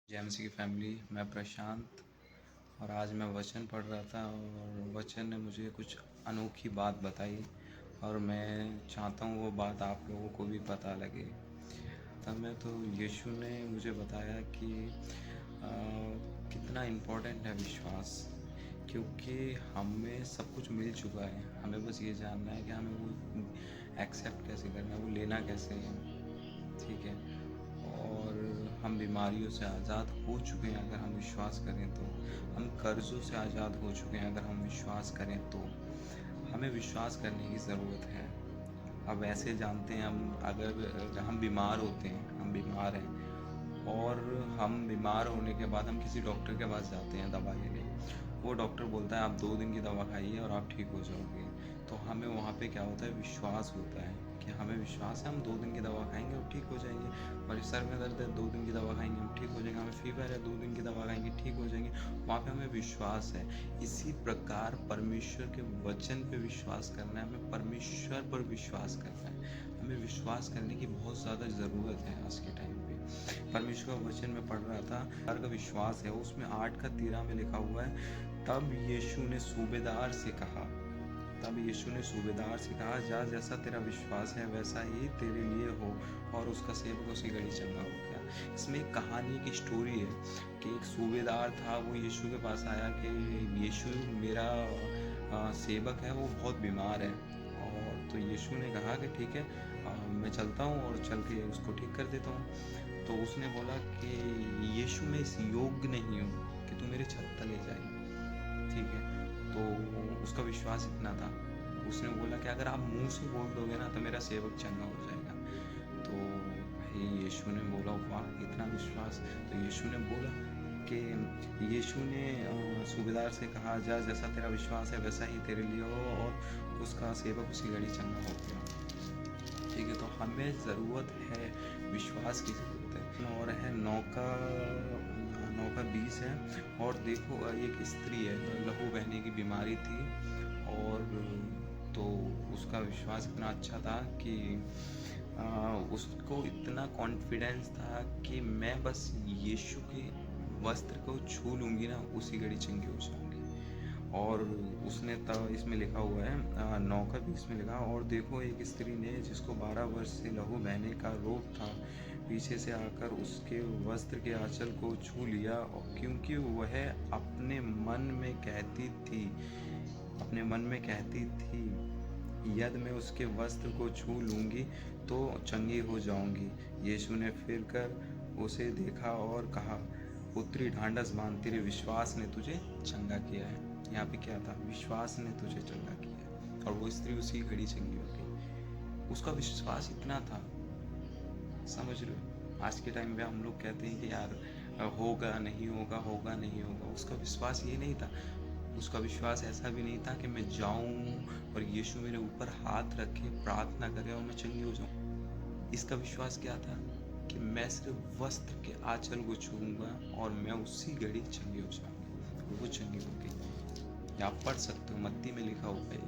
जय मसीह की फैमिली। मैं प्रशांत और आज मैं वचन पढ़ रहा था और वचन ने मुझे कुछ अनोखी बात बताई और मैं चाहता हूँ वो बात आप लोगों को भी पता लगे। तब मैं तो यीशु ने मुझे बताया कि कितना इम्पोर्टेंट है विश्वास, क्योंकि हमें सब कुछ मिल चुका है। हमें बस ये जानना है कि हमें वो एक्सेप्ट कैसे करना है, वो लेना कैसे है। ठीक है। और हम बीमारियों से आज़ाद हो चुके हैं अगर हम विश्वास करें तो। हम कर्ज़ों से आज़ाद हो चुके हैं अगर हम विश्वास करें तो। हमें विश्वास करने की ज़रूरत है। अब ऐसे जानते हैं, हम अगर हम बीमार होते हैं, हम बीमार हैं और हम बीमार होने के बाद हम किसी डॉक्टर के पास जाते हैं दवा के लिए। वो डॉक्टर बोलता है आप 2 दिन की दवा खाइए और आप ठीक हो जाओगे। तो हमें वहाँ पे क्या होता है, विश्वास होता है कि हमें विश्वास है हम 2 दिन की दवा खाएंगे और ठीक हो जाएंगे। हमारे सर में दर्द है, 2 दिन की दवा खाएंगे हम ठीक हो जाएंगे। हमें फीवर है, 2 दिन की दवा खाएंगे ठीक हो जाएंगे। वहाँ पे हमें विश्वास है। इसी प्रकार परमेश्वर के वचन पे विश्वास करना है, हमें परमेश्वर पर विश्वास करना है। हमें विश्वास करने की बहुत ज़्यादा ज़रूरत है आज के टाइम पे। परमेश्वर का वचन में पढ़ रहा था, हर का विश्वास है, उसमें 8:13 में लिखा हुआ है, तब यीशु ने सूबेदार से कहा, तब यीशु ने सूबेदार से कहा, जा जैसा तेरा विश्वास है वैसा ही तेरे लिए हो। और उसका सेवक उसी घड़ी चंगा हो गया। इसमें एक कहानी की स्टोरी है कि एक सूबेदार था, वो यीशु के पास आया कि यीशु मेरा सेवक है, वो बहुत बीमार है। और तो यीशु ने कहा कि ठीक है, मैं चलता हूँ और चल के उसको ठीक कर देता हूँ। तो उसने बोला कि यीशु मैं इस योग्य नहीं हूँ कि तू मेरे छत तले जाए। ठीक है। तो उसका विश्वास इतना था, उसने बोला कि अगर आप मुंह से बोल दोगे ना तो मेरा सेवक चंगा हो जाएगा। तो भाई यीशु ने बोला वाह इतना विश्वास। तो यीशु ने बोला कि यीशु ने सूबेदार से कहा, जा जैसा तेरा विश्वास है वैसा ही तेरे लिए हो। और उसका सेवक उसी घड़ी चंगा हो गया। ठीक है। तो हमें ज़रूरत है, विश्वास की ज़रूरत है। और है 9 का 20 है। और देखो एक स्त्री है, लहू बहने की बीमारी थी। और तो उसका विश्वास इतना अच्छा था कि उसको इतना कॉन्फिडेंस था कि मैं बस यीशु के वस्त्र को छू लूँगी ना, उसी घड़ी चंगी हो जाऊँगी। और उसने तब इसमें लिखा हुआ है 9 का 20 में लिखा, और देखो एक स्त्री ने जिसको 12 वर्ष से लहू बहने का रोग था, पीछे से आकर उसके वस्त्र के आंचल को छू लिया, और क्योंकि वह अपने मन में कहती थी यदि मैं उसके वस्त्र को छू लूँगी तो चंगी हो जाऊँगी। यीशु ने फिर कर उसे देखा और कहा, पुत्री ढांढस बांध, तेरे विश्वास ने तुझे चंगा किया है। यहाँ पे क्या था, विश्वास ने तुझे चंगा किया है। और वो स्त्री उसी घड़ी चंगी हो गई। उसका विश्वास इतना था, समझ रहे हो। आज के टाइम पे हम लोग कहते हैं कि यार होगा नहीं होगा, होगा नहीं होगा। उसका विश्वास ये नहीं था। उसका विश्वास ऐसा भी नहीं था कि मैं जाऊं और यीशु मेरे ऊपर हाथ रखे, प्रार्थना करे और मैं चंगी हो जाऊं। इसका विश्वास क्या था कि मैं सिर्फ वस्त्र के आंचल को छूऊंगा और मैं उसी घड़ी चंगी हो जाऊंगी। वो चंगी हो गई। आप पढ़ सकते हो, मत्ती में लिखा हुआ है।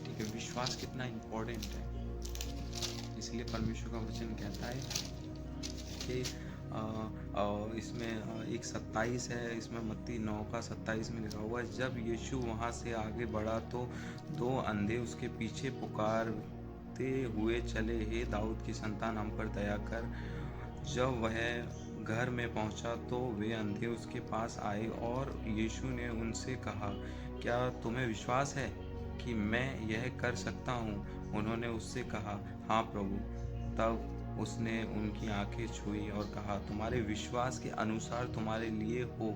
ठीक है। विश्वास कितना इम्पोर्टेंट है। इसलिए परमेश्वर का वचन कहता है कि इसमें एक 27 है, इसमें मत्ती 9 का 27 में लिखा हुआ है, जब यीशु वहाँ से आगे बढ़ा तो 2 अंधे उसके पीछे पुकारते हुए चले, हे दाऊद की संतान हम पर दया कर। जब वह घर में पहुंचा तो वे अंधे उसके पास आए और यीशु ने उनसे कहा, क्या तुम्हें विश्वास है कि मैं यह कर सकता हूँ? उन्होंने उससे कहा, हाँ प्रभु। तब उसने उनकी आंखें छुई और कहा, तुम्हारे विश्वास के अनुसार तुम्हारे लिए हो।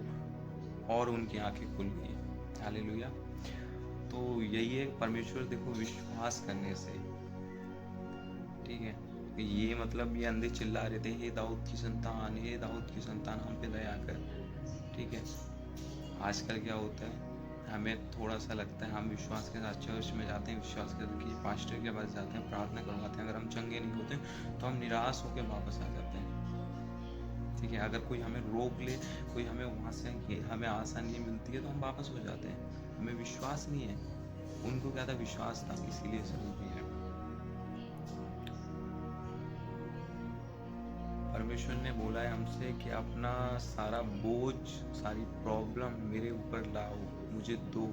और उनकी आंखें खुल गई। हालेलुया। तो यही है परमेश्वर, देखो विश्वास करने से। ठीक है। ये मतलब ये अंधे चिल्ला रहे थे, हे दाऊद की संतान, हे दाऊद की संतान हम पे दया कर। ठीक है। आजकल क्या होता है, हमें थोड़ा सा लगता है, हम विश्वास के साथ चर्च में जाते हैं, विश्वास के साथ कि पास्टर के पास जाते हैं, प्रार्थना करवाते हैं, अगर हम चंगे नहीं होते तो हम निराश होकर वापस आ जाते हैं। ठीक है। अगर कोई हमें रोक ले, कोई हमें वहाँ से हमें आशा नहीं मिलती है तो हम वापस हो जाते हैं। हमें विश्वास नहीं है। उनको क्या था, विश्वास था, इसीलिए सब भी है। परमेश्वर ने बोला है हमसे कि अपना सारा बोझ, सारी प्रॉब्लम मेरे ऊपर लाओ, मुझे दो।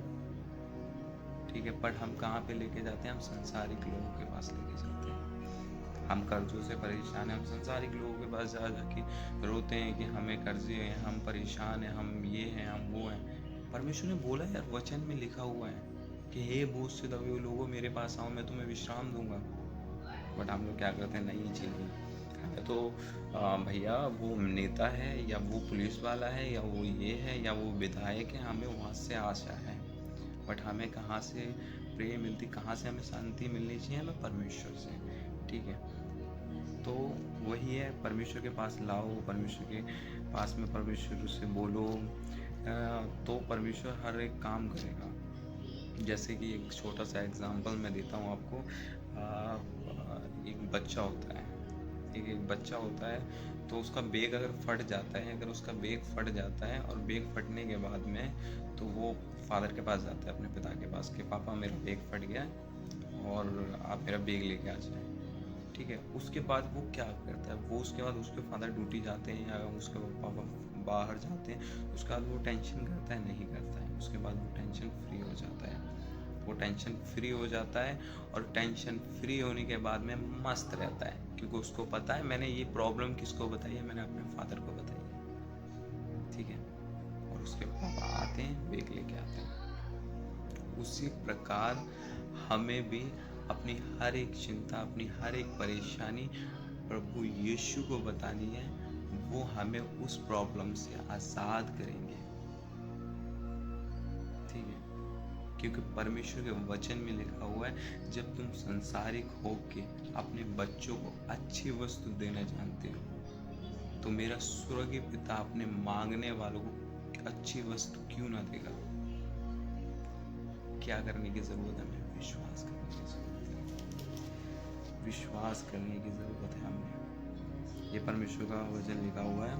ठीक है, बट हम कहाँ पे लेके जाते हैं? हम संसारिक लोगों के पास लेके जाते हैं। हम कर्जों से परेशान हैं, हम संसारिक लोगों के पास जा जाके रोते हैं कि हमें कर्जे हैं, हम परेशान हैं, हम ये हैं, हम वो हैं। परमेश्वर ने बोला यार, वचन में लिखा हुआ है कि हे बोझ से दबे हुए लोगों मेरे पास आओ, मैं तुम्हें विश्राम दूंगा। बट हम लोग क्या करते हैं? नहीं जी, हमें तो भैया वो नेता है या वो पुलिस वाला है या वो ये है या वो विधायक है, हमें वहाँ से आशा है। बट हमें कहाँ से प्रेम मिलती, कहाँ से हमें शांति मिलनी चाहिए? हमें परमेश्वर से। ठीक है, तो वही है, परमेश्वर के पास लाओ, परमेश्वर के पास में परमेश्वर से बोलो, तो परमेश्वर हर एक काम करेगा। जैसे कि एक छोटा सा एग्जांपल मैं देता हूँ आपको। एक बच्चा होता है, एक बच्चा होता है, तो उसका बैग अगर फट जाता है, अगर उसका बैग फट जाता है और बैग फटने के बाद में तो वो फादर के पास जाता है, अपने पिता के पास, कि पापा मेरा बैग फट गया और आप मेरा बैग लेके आ जाए। ठीक है, उसके बाद वो क्या करता है? वो उसके बाद उसके फादर ड्यूटी जाते हैं या उसके पापा बाहर जाते हैं, उसके बाद वो टेंशन करता है? नहीं करता है। उसके बाद वो टेंशन फ्री हो जाता है। वो टेंशन फ्री हो जाता है और टेंशन फ्री होने के बाद में मस्त रहता है, क्योंकि उसको पता है मैंने ये प्रॉब्लम किसको बताई है? मैंने अपने फादर को बताई है। ठीक है, और उसके पापा आते हैं, बैग लेके आते हैं। उसी प्रकार हमें भी अपनी हर एक चिंता, अपनी हर एक परेशानी प्रभु यीशु को बतानी है। वो हमें उस प्रॉब्लम से आज़ाद करेंगे। ठीक है, क्योंकि परमेश्वर के वचन में लिखा हुआ है, जब तुम संसारिक होके अपने बच्चों को अच्छी वस्तु देना जानते हो, तो मेरा स्वर्गीय पिता अपने मांगने वालों को अच्छी वस्तु क्यों ना देगा? क्या करने की जरूरत है? हमें विश्वास करने की जरूरत है। विश्वास करने की जरूरत है हमें। ये परमेश्वर का वचन लिखा हुआ है,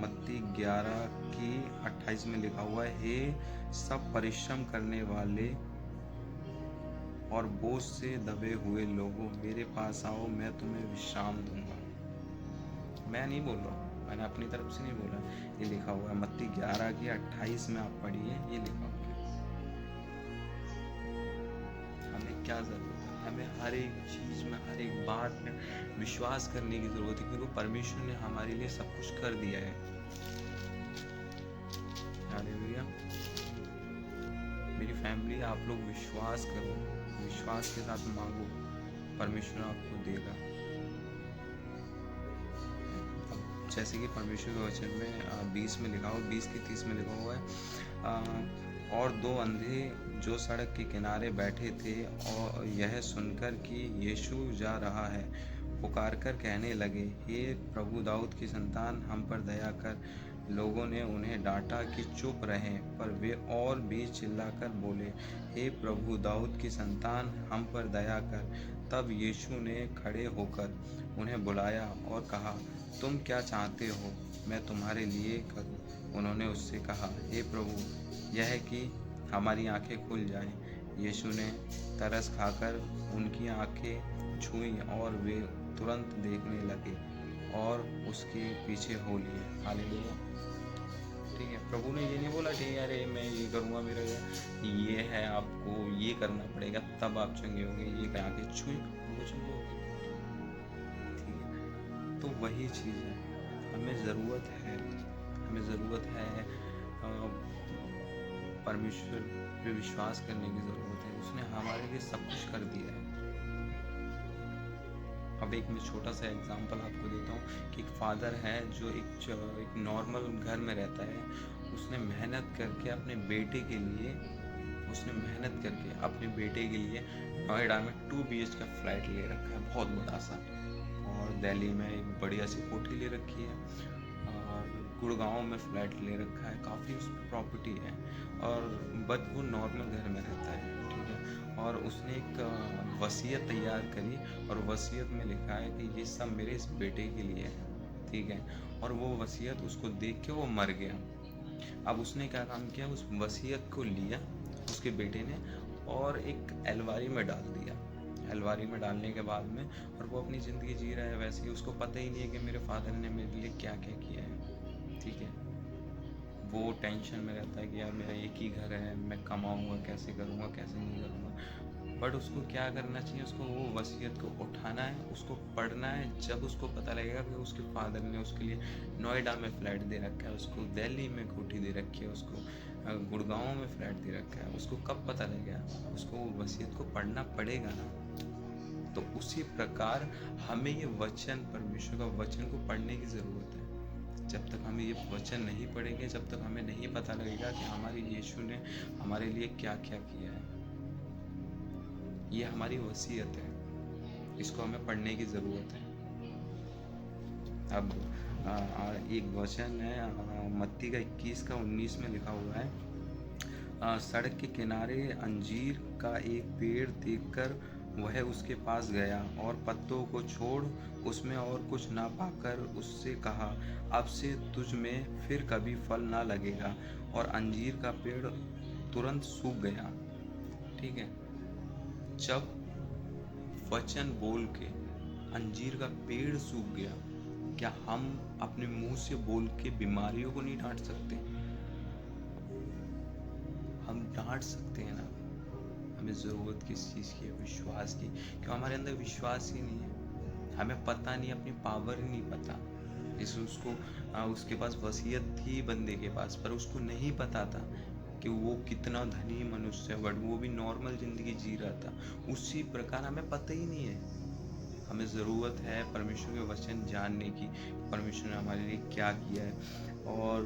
मत्ती 11:28 में लिखा हुआ है, हे सब परिश्रम करने वाले और बोझ से दबे हुए लोगों मेरे पास आओ, मैं तुम्हें विश्राम दूंगा। मैं नहीं बोल रहा हूँ, मैंने अपनी तरफ से नहीं बोला, ये लिखा हुआ है मत्ती 11:28 में, आप पढ़िए, ये लिखा हुआ है। हमें क्या जरूरत है? हमें हर एक चीज में, हर एक बात में विश्वास करने की जरूरत है, क्योंकि परमेश्वर ने हमारे लिए सब कुछ कर दिया है। हालेलुया। मेरी फैमिली, आप लोग विश्वास करो, विश्वास के साथ मांगो, परमेश्वर आपको देगा। जैसे कि परमेश्वर के वचन में 20 में लिखा हुआ, 20:30 में लिखा हुआ है, और दो अंधे जो सड़क के किनारे बैठे थे और यह सुनकर कि यीशु जा रहा है, पुकार कर कहने लगे, हे प्रभु दाऊद की संतान, हम पर दया कर। लोगों ने उन्हें डांटा कि चुप रहें, पर वे और भी चिल्लाकर बोले, हे प्रभु दाऊद की संतान, हम पर दया कर। तब यीशु ने खड़े होकर उन्हें बुलाया और कहा, तुम क्या चाहते हो मैं तुम्हारे लिए करूं? उन्होंने उससे कहा, हे प्रभु, यह कि हमारी आंखें खुल जाएं। यीशु ने तरस खाकर उनकी आंखें छुईं और वे तुरंत देखने लगे और उसके पीछे हो लिए। हालेलुया। ठीक है, प्रभु ने ये नहीं बोला ठीक है अरे मैं ये करूँगा, मेरा ये है, आपको ये करना पड़ेगा तब आप चंगे होंगे, ये आंखें छुई वो चंगे होंगे। ठीक है, तो वही चीज़ है, हमें ज़रूरत है, हमें ज़रूरत है परमेश्वर पे विश्वास करने की ज़रूरत है। उसने हमारे लिए सब कुछ कर दिया है। अब एक मैं छोटा सा एग्जांपल आपको देता हूँ कि एक फादर है जो एक नॉर्मल घर में रहता है। उसने मेहनत करके अपने बेटे के लिए, नोएडा में 2 BH का फ्लैट ले रखा है, बहुत बड़ा सा। और दिल्ली में एक बढ़िया सी कोठी ले रखी है और गुड़गांव में फ्लैट ले रखा है, काफ़ी उस पर प्रॉपर्टी है। और बट वो नॉर्मल घर में रहता है। ठीक है, और उसने एक वसीयत तैयार करी और वसीयत में लिखा है कि ये सब मेरे इस बेटे के लिए है। ठीक है, और वो वसीयत उसको देख के वो मर गया। अब उसने क्या काम किया, उस वसीयत को लिया उसके बेटे ने और एक अलमारी में डाल दिया। अलमारी में डालने के बाद में, और वो अपनी ज़िंदगी जी रहा है वैसे ही। उसको पता ही नहीं है कि मेरे फादर ने मेरे लिए क्या क्या किया है, ठीक है। वो टेंशन में रहता है कि यार मेरा एक ही घर है, मैं कमाऊँगा कैसे, करूँगा कैसे, नहीं करूँगा। बट उसको क्या करना चाहिए, उसको वो वसीयत को उठाना है, उसको पढ़ना है। जब उसको पता लगेगा कि उसके फादर ने उसके लिए नोएडा में फ्लैट दे रखा है, उसको दिल्ली में कोठी दे रखी है, उसको गुड़गांव में फ्लैट दे रखा है, उसको कब पता लगेगा? उसको वो वसीयत को पढ़ना पड़ेगा ना। तो उसी प्रकार हमें ये वचन, परमेश्वर का वचन को पढ़ने की ज़रूरत है। जब तक हम ये वचन नहीं पढ़ेंगे, जब तक हमें नहीं पता लगेगा कि हमारे यीशु ने हमारे लिए क्या क्या किया है, ये हमारी वसीयत है, इसको हमें पढ़ने की ज़रूरत है। अब एक वचन है मत्ती का 21 का 19 में लिखा हुआ है, सड़क के किनारे अंजीर का एक पेड़ देखकर वह उसके पास गया और पत्तों को छोड़ उसमें और कुछ ना पाकर उससे कहा, अब से तुझ में फिर कभी फल ना लगेगा। और अंजीर का पेड़ तुरंत सूख गया। ठीक है, जब वचन बोल के अंजीर का पेड़ सूख गया, क्या हम अपने मुंह से बोल के बीमारियों को नहीं डांट सकते? हम डांट सकते हैं ना। हमें ज़रूरत किस चीज़ की है? विश्वास की। क्यों? हमारे अंदर विश्वास ही नहीं है, हमें पता नहीं, अपनी पावर ही नहीं पता। इस उसको उसके पास वसीयत थी बंदे के पास, पर उसको नहीं पता था कि वो कितना धनी मनुष्य है, बट वो भी नॉर्मल ज़िंदगी जी रहा था। उसी प्रकार हमें पता ही नहीं है। हमें ज़रूरत है परमेश्वर के वचन जानने की, परमेश्वर ने हमारे लिए क्या किया है। और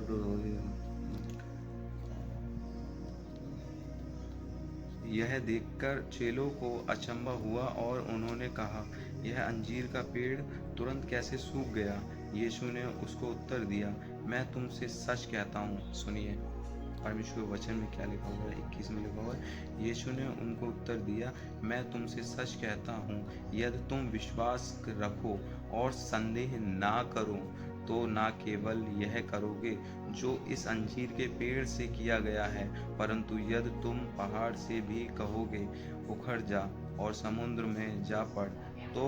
यह देखकर चेलों को अचंभा हुआ और उन्होंने कहा, यह अंजीर का पेड़ तुरंत कैसे सूख गया? यीशु ने उसको उत्तर दिया, मैं तुमसे सच कहता हूँ। सुनिए परमेश्वर के वचन में क्या लिखा हुआ है, 21 में लिखा हुआ है, यीशु ने उनको उत्तर दिया, मैं तुमसे सच कहता हूँ, यदि तुम विश्वास रखो और संदेह ना करो तो ना केवल यह करोगे जो इस अंजीर के पेड़ से किया गया है, परंतु यदि तुम पहाड़ से भी कहोगे उखड़ जा और समुद्र में जा पड़, तो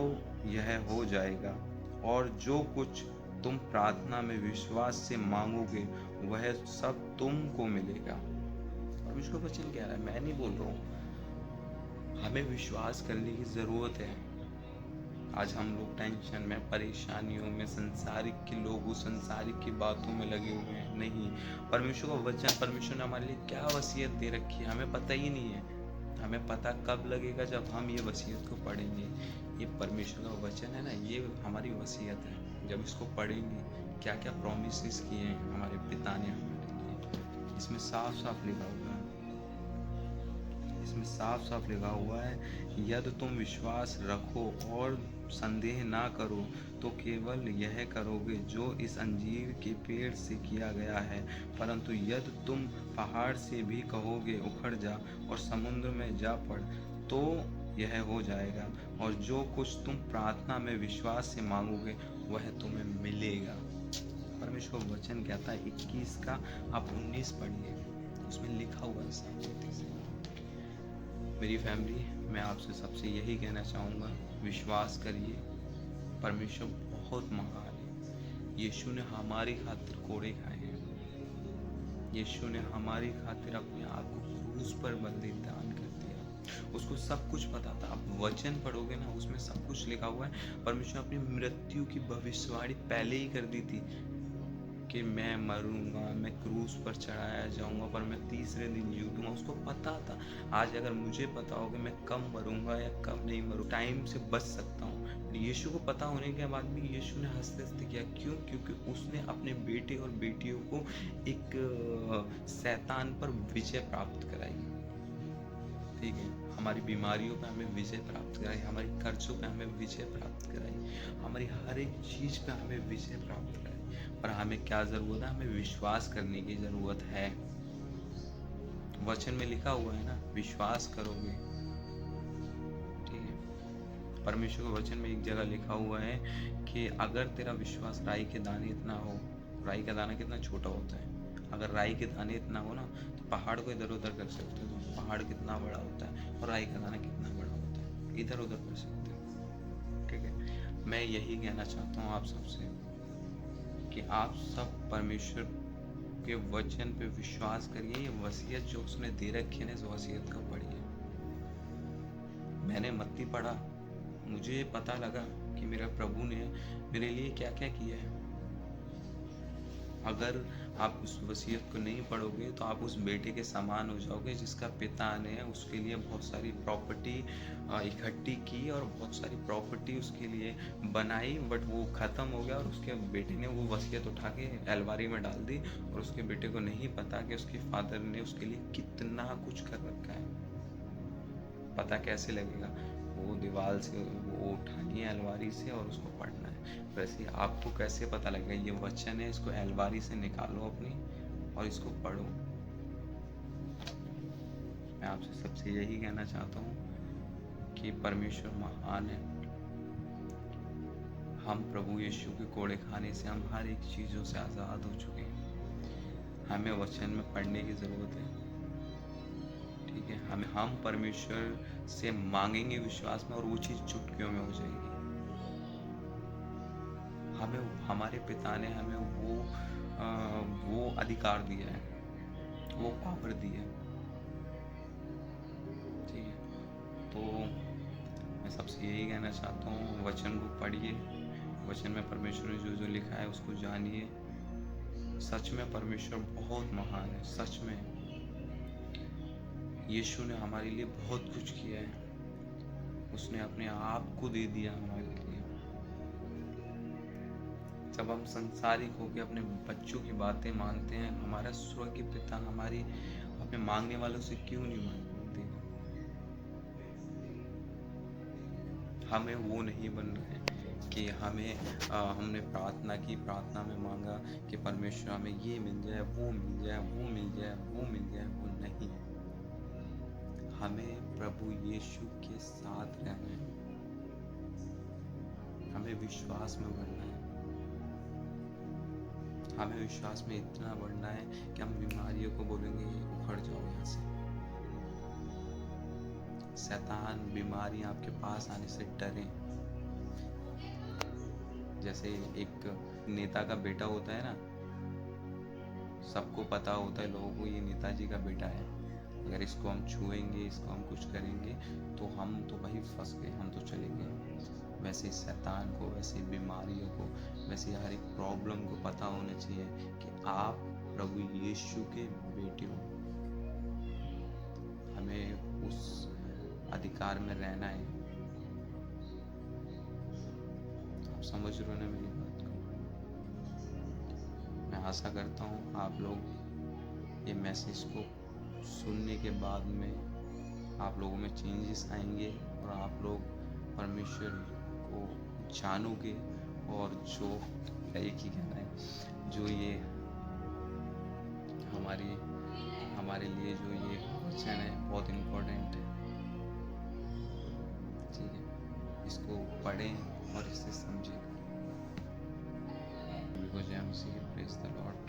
यह हो जाएगा। और जो कुछ तुम प्रार्थना में विश्वास से मांगोगे वह सब तुमको मिलेगा। परमेश्वर का वचन कह रहा है, मैं नहीं बोल रहा हूँ। हमें विश्वास करने की ज़रूरत है। आज हम लोग टेंशन में, परेशानियों में, संसारिक के लोगों, संसारिक की बातों में लगे हुए हैं। नहीं, परमेश्वर का वचन, परमेश्वर ने हमारे लिए क्या वसीयत दे रखी है हमें पता ही नहीं है। हमें पता कब लगेगा? जब हम ये वसीयत को पढ़ेंगे। ये परमेश्वर का वचन है ना, ये हमारी वसीयत है। जब इसको पढ़ेंगे, क्या क्या प्रोमिसेस किए हैं हमारे पिता ने हमारे लिए, इसमें साफ साफ लिखा हुआ है। इसमें साफ साफ लिखा हुआ है, यदि तुम विश्वास रखो और संदेह ना करो तो केवल यह करोगे जो इस अंजीर के पेड़ से किया गया है, परंतु यदि तुम पहाड़ से भी कहोगे उखड़ जा और समुद्र में जा पड़, तो यह हो जाएगा। और जो कुछ तुम प्रार्थना में विश्वास से मांगोगे वह तुम्हें मिलेगा। परमेश्वर वचन कहता है 21 का आप 19 पढ़िए, उसमें लिखा हुआ है साफ से। मेरी फैमिली, मैं आपसे सबसे यही कहना चाहूँगा, विश्वास करिए, परमेश्वर बहुत महान है। यीशु ने हमारी खातिर कोड़े खाए हैं। यीशु ने हमारी खातिर अपने आप को क्रूस पर बलिदान कर दिया। उसको सब कुछ पता था। आप वचन पढ़ोगे ना, उसमें सब कुछ लिखा हुआ है। परमेश्वर ने अपनी मृत्यु की भविष्यवाणी पहले ही कर दी थी कि मैं मरूंगा, मैं क्रूस पर चढ़ाया जाऊंगा, पर मैं तीसरे दिन जी उठूंगा। उसको पता था। आज अगर मुझे पता हो कि मैं कब मरूंगा या कब नहीं मरूँ, टाइम से बच सकता हूँ, यीशु को पता होने के बाद भी यीशु ने हंसते हंसते किया। क्यों? क्योंकि उसने अपने बेटे और बेटियों को एक शैतान पर विजय प्राप्त कराई। ठीक है, हमारी बीमारियों पे हमें विजय प्राप्त कराई, हमारी कर्जों पे हमें विजय प्राप्त कराई, हमारी हर एक चीज़ पे हमें विजय प्राप्त कराई। पर हमें क्या ज़रूरत है? हमें विश्वास करने की ज़रूरत है। वचन में लिखा हुआ है ना, विश्वास करोगे। ठीक है, परमेश्वर के वचन में एक जगह लिखा हुआ है कि अगर तेरा विश्वास राई के दाने इतना हो, राई का दाना कितना छोटा होता है, अगर राई के दाने इतना हो ना तो पहाड़ को इधर उधर कर सकते हो। पहाड़ कितना बड़ा होता है और राई का दाना कितना बड़ा होता है। इधर उधर कर सकते हो। ठीक है, मैं यही कहना चाहता हूँ आप सबसे कि आप सब परमेश्वर के वचन पे विश्वास करिए। ये वसीयत जो उसने दे रखी है ना, इस वसीयत को पढ़िए। मैंने मत्ती पढ़ा, मुझे ये पता लगा कि मेरे प्रभु ने मेरे लिए क्या क्या किया है। अगर आप उस वसीयत को नहीं पढ़ोगे तो आप उस बेटे के समान हो जाओगे जिसका पिता ने उसके लिए बहुत सारी प्रॉपर्टी इकट्ठी की और बहुत सारी प्रॉपर्टी उसके लिए बनाई, बट वो ख़त्म हो गया और उसके बेटे ने वो वसीयत उठा के अलमारी में डाल दी और उसके बेटे को नहीं पता कि उसके फादर ने उसके लिए कितना कुछ कर रखा है। पता कैसे लगेगा? वो दीवार से वो उठानी है अलमारी से और उसको पढ़ना है। वैसे आपको कैसे पता लगेगा? ये वचन है, इसको अलमारी से निकालो अपनी और इसको पढ़ो। मैं आपसे सबसे यही कहना चाहता हूँ कि परमेश्वर महान है। हम प्रभु यीशु के कोड़े खाने से हम हर एक चीज़ों से आज़ाद हो चुके हैं। हमें वचन में पढ़ने की ज़रूरत है। ठीक है, हम परमेश्वर से मांगेंगे विश्वास में और वो चीज़ चुटकियों में हो जाएगी। हमें हमारे पिता ने हमें वो अधिकार दिया है, वो पावर दी है। ठीक है, तो मैं सबसे यही कहना चाहता हूँ, वचन को पढ़िए। वचन में परमेश्वर ने जो जो लिखा है उसको जानिए। सच में परमेश्वर बहुत महान है। सच में यीशु ने हमारे लिए बहुत कुछ किया है। उसने अपने आप को दे दिया हमारे लिए। जब हम संसारिक होकर अपने बच्चों की बातें मानते हैं, हमारा स्वर्गीय पिता हमारी अपने मांगने वालों से क्यों नहीं मांगते? हमें वो नहीं बन रहा है कि हमने प्रार्थना की, प्रार्थना में मांगा कि परमेश्वर हमें ये मिल जाए, वो मिल जाए, वो मिल जाए, वो मिल जाए। वो नहीं, हमें प्रभु यीशु के साथ रहना है। हमें विश्वास में बढ़ना है। हमें विश्वास में इतना बढ़ना है कि हम बीमारियों को बोलेंगे उखड़ जाओ यहाँ से। शैतान बीमारी आपके पास आने से डरे। जैसे एक नेता का बेटा होता है ना, सबको पता होता है लोगों को ये नेताजी का बेटा है, अगर इसको हम छुएंगे, इसको हम कुछ करेंगे तो हम तो भाई फंस गए, हम तो चले गए। वैसे शैतान को, वैसे बीमारियों को, वैसे हर एक प्रॉब्लम को पता होना चाहिए कि आप प्रभु यीशु के बेटे हो। हमें उस अधिकार में रहना है। आप समझ रहे हो ना मेरी बात को? मैं आशा करता हूँ आप लोग ये मैसेज को सुनने के बाद में आप लोगों में चेंजेस आएंगे और आप लोग परमेश्वर को जानोगे। और जो एक ही कहना है, जो ये हमारे लिए जो ये वचन है बहुत इम्पोर्टेंट है। ठीक है, इसको पढ़ें और इसे समझें। जय मसीह, प्रेज़ द लॉर्ड।